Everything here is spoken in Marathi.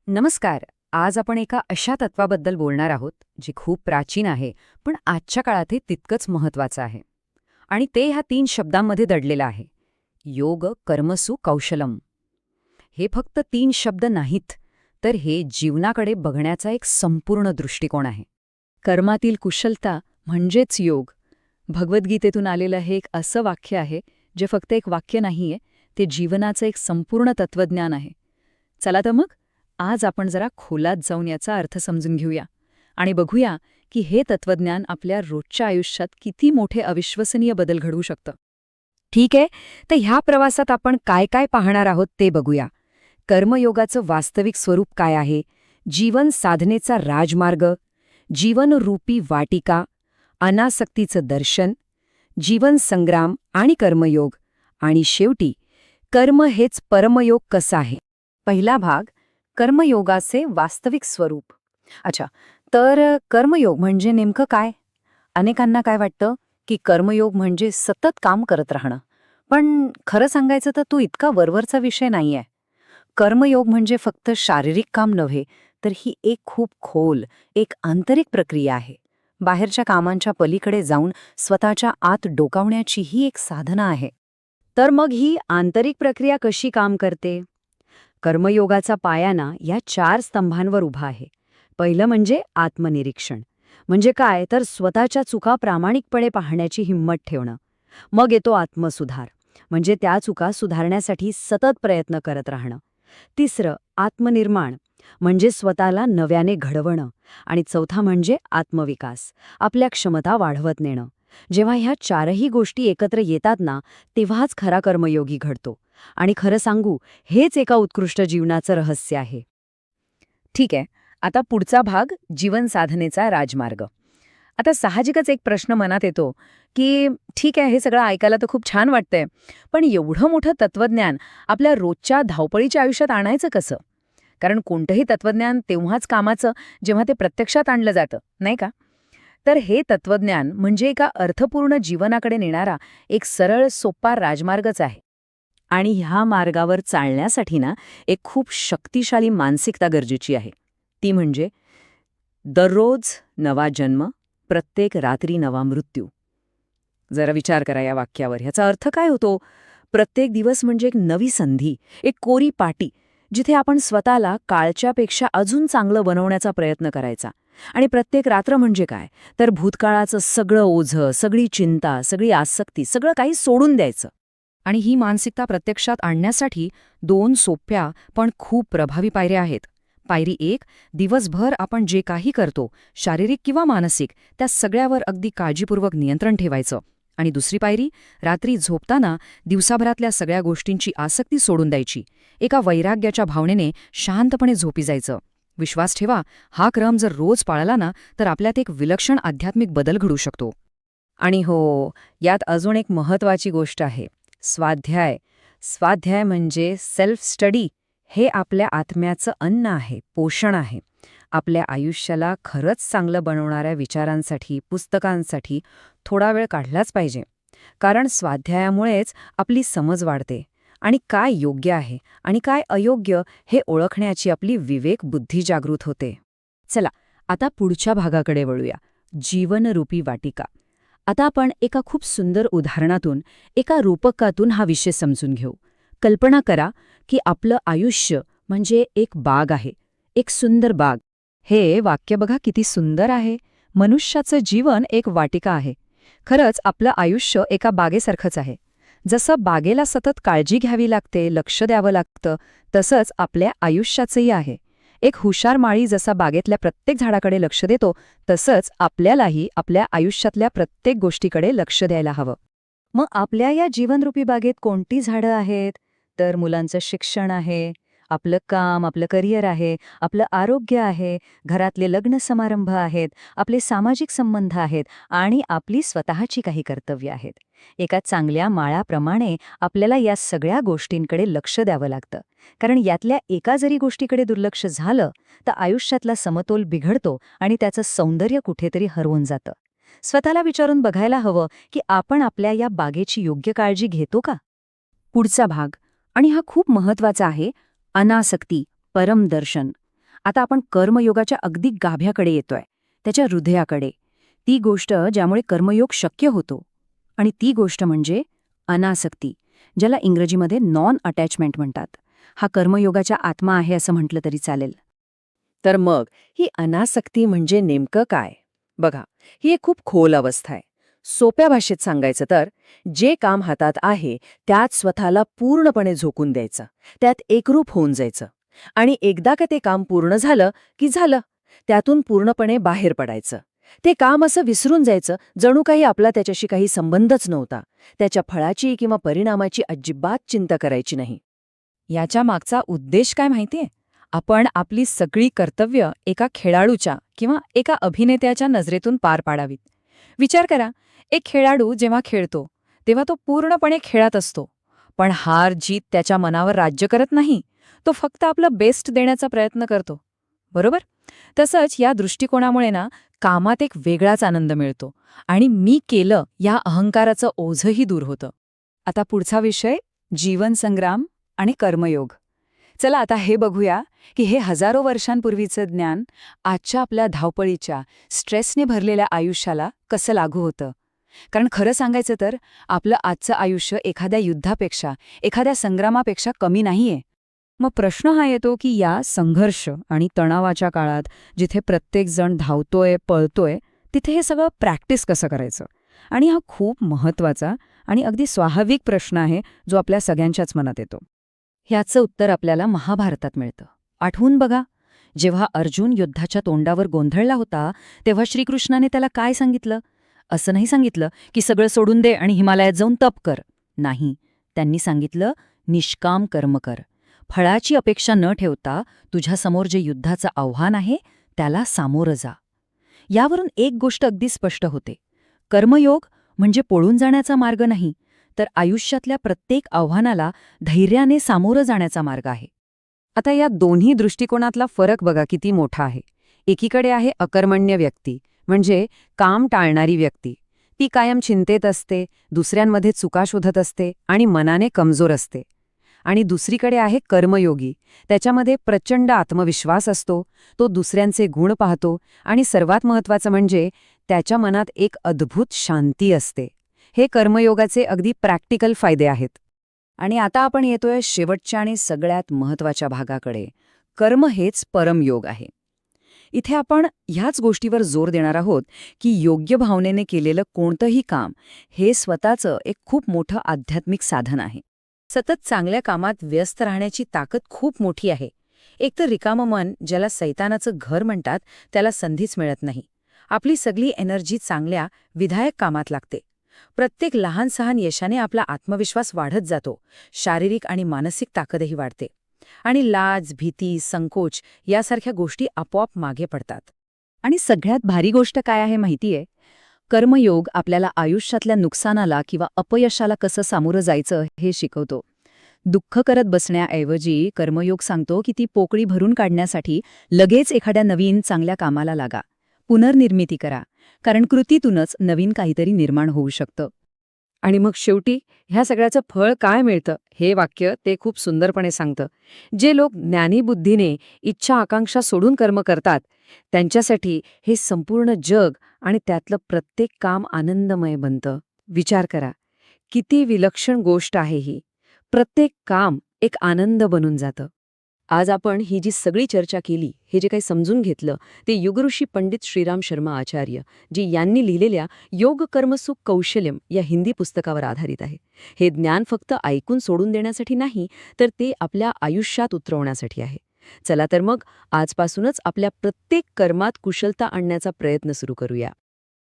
नमस्कार. आज आपण एका अशा तत्वाबद्दल बोलणार आहोत जे खूप प्राचीन आहे, पण आजच्या काळातही तितकंच महत्वाचं आहे. आणि ते ह्या 3 शब्दांमध्ये दडलेलं आहे. योग कर्मसु कौशलम. हे फक्त 3 शब्द नाहीत, तर हे जीवनाकडे बघण्याचा एक संपूर्ण दृष्टिकोन आहे. कर्मातील कुशलता म्हणजेच योग. भगवद्गीतेतून आलेलं हे एक असं वाक्य आहे जे फक्त एक वाक्य नाहीये, ते जीवनाचं एक संपूर्ण तत्वज्ञान आहे. चला तर मग आज आपण जरा खोलात जाऊन याचा अर्थ समजून घेऊया आणि बघूया की हे तत्वज्ञान आपल्या रोजच्या आयुष्यात किती मोठे अविश्वसनीय बदल घडवू शकतं. ठीक आहे, तर ह्या प्रवासात आपण काय काय पाहणार आहोत ते बघूया. कर्मयोगाचं वास्तविक स्वरूप काय आहे, जीवन साधनेचा राजमार्ग, जीवनरूपी वाटिका, अनासक्तीचं दर्शन, जीवन संग्राम आणि कर्मयोग, आणि शेवटी कर्म हेच परमयोग कसं आहे. पहिला भाग, कर्मयोगाचे वास्तविक स्वरूप. अच्छा, तर कर्मयोग म्हणजे नेमकं काय? अनेकांना काय वाटतं की कर्मयोग म्हणजे सतत काम करत राहणं. पण खरं सांगायचं तर तो इतका वरवरचा विषय नाहीये. कर्मयोग म्हणजे फक्त शारीरिक काम नव्हे, तर ही एक खूप खोल, एक आंतरिक प्रक्रिया आहे. बाहेरच्या कामांच्या पलीकडे जाऊन स्वतःच्या आत डोकावण्याची ही एक साधना आहे. तर मग ही आंतरिक प्रक्रिया कशी काम करते? कर्मयोगाचा पायाना या 4 स्तंभांवर उभा आहे. पहिलं म्हणजे आत्मनिरीक्षण. म्हणजे काय, तर स्वतःच्या चुका प्रामाणिकपणे पाहण्याची हिंमत ठेवणं. मग येतो आत्मसुधार, म्हणजे त्या चुका सुधारण्यासाठी सतत प्रयत्न करत राहणं. तिसरं आत्मनिर्माण, म्हणजे स्वतःला नव्याने घडवणं. आणि चौथा म्हणजे आत्मविकास, आपल्या क्षमता वाढवत नेणं. जेव्हा ह्या 4ही गोष्टी एकत्र येतात ना, तेव्हाच खरा कर्मयोगी घडतो. आणि खरं सांगू, हेच एका उत्कृष्ट जीवनाचं रहस्य आहे. ठीक आहे, आता पुढचा भाग, जीवन साधनेचा राजमार्ग. आता साहजिकच एक प्रश्न मनात येतो की ठीक आहे, हे सगळं ऐकायला तर खूप छान वाटतंय, पण एवढं मोठं तत्वज्ञान आपल्या रोजच्या धावपळीच्या आयुष्यात आणायचं कसं? कारण कोणतंही तत्वज्ञान तेव्हाच कामाचं जेव्हा ते प्रत्यक्षात आणलं जातं, नाही का? तर हे तत्वज्ञान म्हणजे एका अर्थपूर्ण जीवनाकडे नेणारा एक सरळ सोपा राजमार्गच आहे. आणि ह्या मार्गावर चालण्यासाठी ना, एक खूप शक्तिशाली मानसिकता गरजेची आहे. ती म्हणजे दररोज नवा जन्म, प्रत्येक रात्री नवा मृत्यू. जरा विचार करा या वाक्यावर. ह्याचा अर्थ काय होतो? प्रत्येक दिवस म्हणजे एक नवी संधी, एक कोरी पाटी, जिथे आपण स्वतःला काळच्यापेक्षा अजून चांगलं बनवण्याचा प्रयत्न करायचा. आणि प्रत्येक रात्र म्हणजे काय, तर भूतकाळाचं सगळं ओझं, सगळी चिंता, सगळी आसक्ती, सगळं काही सोडून द्यायचं. आणि ही मानसिकता प्रत्यक्षात आणण्यासाठी 2 सोप्या पण खूप प्रभावी पायऱ्या आहेत. पायरी 1, दिवसभर आपण जे काही करतो, शारीरिक किंवा मानसिक, त्या सगळ्यावर अगदी काळजीपूर्वक नियंत्रण ठेवायचं. आणि दुसरी पायरी, रात्री झोपताना दिवसाभरातल्या सगळ्या गोष्टींची आसक्ती सोडून द्यायची. एका वैराग्याच्या भावनेने शांतपणे झोपी जायचं. विश्वास ठेवा, हा क्रम जर रोज पाळला ना, तर आपल्यात एक विलक्षण आध्यात्मिक बदल घडू शकतो. आणि हो, यात अजून एक महत्वाची गोष्ट आहे, स्वाध्याय. स्वाध्याय म्हणजे सेल्फ स्टडी. हे आपल्या आत्म्याचं अन्न आहे, पोषण आहे. आपल्या आयुष्याला खरंच चांगलं बनवणाऱ्या विचारांसाठी, पुस्तकांसाठी थोडा वेळ काढलाच पाहिजे. कारण स्वाध्यायामुळेच आपली समज वाढते आणि काय योग्य आहे आणि काय अयोग्य हे ओळखण्याची आपली विवेक बुद्धी जागृत होते. चला, आता पुढच्या भागाकडे वळूया, जीवनरूपी वाटिका. आता आपण एका खूप सुंदर उदाहरणातून, एका रूपकातून हा विषय समजून घेऊ. कल्पना करा की आपलं आयुष्य म्हणजे एक बाग आहे, एक सुंदर बाग. हे वाक्य बघा किती सुंदर आहे. मनुष्याचं जीवन एक वाटिका आहे. खरंच आपलं आयुष्य एका बागेसारखंच आहे. जसं बागेला सतत काळजी घ्यावी लागते, लक्ष द्यावं लागतं, तसंच आपल्या आयुष्याचंही आहे. एक हुशार माळी जसा बागेतल्या प्रत्येक झाडाकडे लक्ष देतो, तसंच आपल्यालाही आपल्या आयुष्यातल्या प्रत्येक गोष्टीकडे लक्ष द्यायला हवं. मग आपल्या या जीवनरूपी बागेत कोणती झाडं आहेत? तर मुलांचं शिक्षण आहे, आपलं काम, आपलं करिअर आहे, आपलं आरोग्य आहे, घरातले लग्न समारंभ आहेत, आपले सामाजिक संबंध आहेत आणि आपली स्वतःची काही कर्तव्य आहेत. एका चांगल्या माळाप्रमाणे आपल्याला या सगळ्या गोष्टींकडे लक्ष द्यावं लागतं. कारण यातल्या एका जरी गोष्टीकडे दुर्लक्ष झालं तर आयुष्यातला समतोल बिघडतो आणि त्याचं सौंदर्य कुठेतरी हरवून जातं. स्वतःला विचारून बघायला हवं की आपण आपल्या या बागेची योग्य काळजी घेतो का? पुढचा भाग, आणि हा खूप महत्वाचा आहे, अनासक्ती, परमदर्शन. आता आपण कर्मयोगाच्या अगदी गाभ्याकडे येतोय, त्याच्या हृदयाकडे. ती गोष्ट ज्यामुळे कर्मयोग शक्य होतो. आणि ती गोष्ट म्हणजे अनासक्ती, ज्याला इंग्रजीमध्ये नॉन अटॅचमेंट म्हणतात. हा कर्मयोगाच्या आत्मा आहे असं म्हटलं तरी चालेल. तर मग ही अनासक्ती म्हणजे नेमकं काय? बघा, ही एक खूप खोल अवस्था आहे. सोप्या भाषेत सांगायचं तर, जे काम हातात आहे त्यात स्वतःला पूर्णपणे झोकून द्यायचं, त्यात एकरूप होऊन जायचं. आणि एकदा का ते काम पूर्ण झालं की झालं, त्यातून पूर्णपणे बाहेर पडायचं. ते काम असं विसरून जायचं, जणू काही आपला त्याच्याशी काही संबंधच नव्हता. त्याच्या फळाची किंवा परिणामाची अजिबात चिंता करायची नाही. याच्या मागचा उद्देश काय माहितीये? आपण आपली सगळी कर्तव्य एका खेळाडूच्या किंवा एका अभिनेत्याच्या नजरेतून पार पाडावीत. विचार करा, एक खेळाडू जेव्हा खेळतो तेव्हा तो पूर्णपणे खेळात असतो, पण हार जीत त्याच्या मनावर राज्य करत नाही. तो फक्त आपलं बेस्ट देण्याचा प्रयत्न करतो, बरोबर? तसंच या दृष्टिकोनामुळे ना, कामात एक वेगळाच आनंद मिळतो आणि मी केलं या अहंकाराचं ओझंही दूर होतं. आता पुढचा विषय जीवनसंग्राम आणि कर्मयोग. चला आता हे बघूया की हे हजारो वर्षांपूर्वीचं ज्ञान आजच्या आपल्या धावपळीच्या, स्ट्रेसने भरलेल्या आयुष्याला कसं लागू होतं. कारण खरं सांगायचं तर आपलं आजचं आयुष्य एखाद्या युद्धापेक्षा, एखाद्या संग्रामापेक्षा कमी नाहीये. मग प्रश्न हा येतो की या संघर्ष आणि तणावाच्या काळात जिथे प्रत्येकजण धावतोय, पळतोय, तिथे हे सगळं प्रॅक्टिस कसं करायचं? आणि हा खूप महत्त्वाचा आणि अगदी स्वाभाविक प्रश्न आहे जो आपल्या सगळ्यांच्याच मनात येतो. ह्याचं उत्तर आपल्याला महाभारतात मिळतं. आठवून बघा, जेव्हा अर्जुन युद्धाच्या तोंडावर गोंधळला होता तेव्हा श्रीकृष्णाने त्याला काय सांगितलं? असं नाही सांगितलं की सगळं सोडून दे आणि हिमालयात जाऊन तप कर. नाही, त्यांनी सांगितलं निष्काम कर्म कर. फळाची अपेक्षा न ठेवता तुझ्यासमोर जे युद्धाचं आव्हान आहे त्याला सामोरं जा. यावरून एक गोष्ट अगदी स्पष्ट होते. कर्मयोग म्हणजे पळून जाण्याचा मार्ग नाही, तर आयुष्यातल्या प्रत्येक आव्हानाला धैर्याने सामोरं जाण्याचा मार्ग आहे. आता या दोन्ही दृष्टिकोनातला फरक बघा किती मोठा आहे. एकीकडे आहे अकर्मण्य व्यक्ती, म्हणजे काम टाळणारी व्यक्ती. ती कायम चिंतेत असते, दुसऱ्यांमध्ये चुका शोधत असते आणि मनाने कमजोर असते. आणि दुसरीकडे आहे कर्मयोगी. त्याच्यामध्ये प्रचंड आत्मविश्वास असतो, तो दुसऱ्यांचे गुण पाहतो आणि सर्वात महत्त्वाचं म्हणजे त्याच्या मनात एक अद्भुत शांती असते. हे कर्मयोगाचे अगदी प्रॅक्टिकल फायदे आहेत. आणि आता आपण येतोय शेवटच्या आणि सगळ्यात महत्त्वाच्या भागाकडे. कर्म हेच परमयोग आहे. इथे आपण ह्याच गोष्टीवर जोर देणार आहोत की योग्य भावनेने केलेलं कोणतंही काम हे स्वतःचं एक खूप मोठं आध्यात्मिक साधन आहे. सतत चांगल्या कामात व्यस्त राहण्याची ताकद खूप मोठी आहे. एकतर रिकामं मन, ज्याला सैतानाचं घर म्हणतात, त्याला संधीच मिळत नाही. आपली सगळी एनर्जी चांगल्या, विधायक कामात लागते. प्रत्येक लहान सहान यशाने आपला आत्मविश्वास वाढत जातो, शारीरिक आणि मानसिक ताकदही वाढते. आणि लाज, भीती, संकोच यासारख्या गोष्टी आपोआप मागे पडतात. आणि सगळ्यात भारी गोष्ट काय आहे माहितीये? कर्मयोग आपल्याला आयुष्यातल्या नुकसानाला किंवा अपयशाला कसं सामोरं जायचं हे शिकवतो. दुःख करत बसण्याऐवजी कर्मयोग सांगतो की ती पोकळी भरून काढण्यासाठी लगेच एखाद्या नवीन चांगल्या कामाला लागा. पुनर्निर्मिती करा, कारण कृतीतूनच नवीन काहीतरी निर्माण होऊ शकतं. आणि मग शेवटी ह्या सगळ्याचं फळ काय मिळतं हे वाक्य ते खूप सुंदरपणे सांगतं. जे लोक ज्ञानीबुद्धीने इच्छा आकांक्षा सोडून कर्म करतात त्यांच्यासाठी हे संपूर्ण जग आणि त्यातलं प्रत्येक काम आनंदमय बनतं. विचार करा, किती विलक्षण गोष्ट आहे ही. प्रत्येक काम एक आनंद बनून जातं. आज आपण ही जी सगळी चर्चा केली, हे जे काही समजून घेतलं, ते युगऋषी पंडित श्रीराम शर्मा आचार्य जी यांनी लिहिलेल्या योग कर्मसुख कौशल्यम या हिंदी पुस्तकावर आधारित आहे. हे ज्ञान फक्त ऐकून सोडून देण्यासाठी नाही, तर ते आपल्या आयुष्यात उतरवण्यासाठी आहे. चला तर मग आजपासूनच आपल्या प्रत्येक कर्मात कुशलता आणण्याचा प्रयत्न सुरू करूया.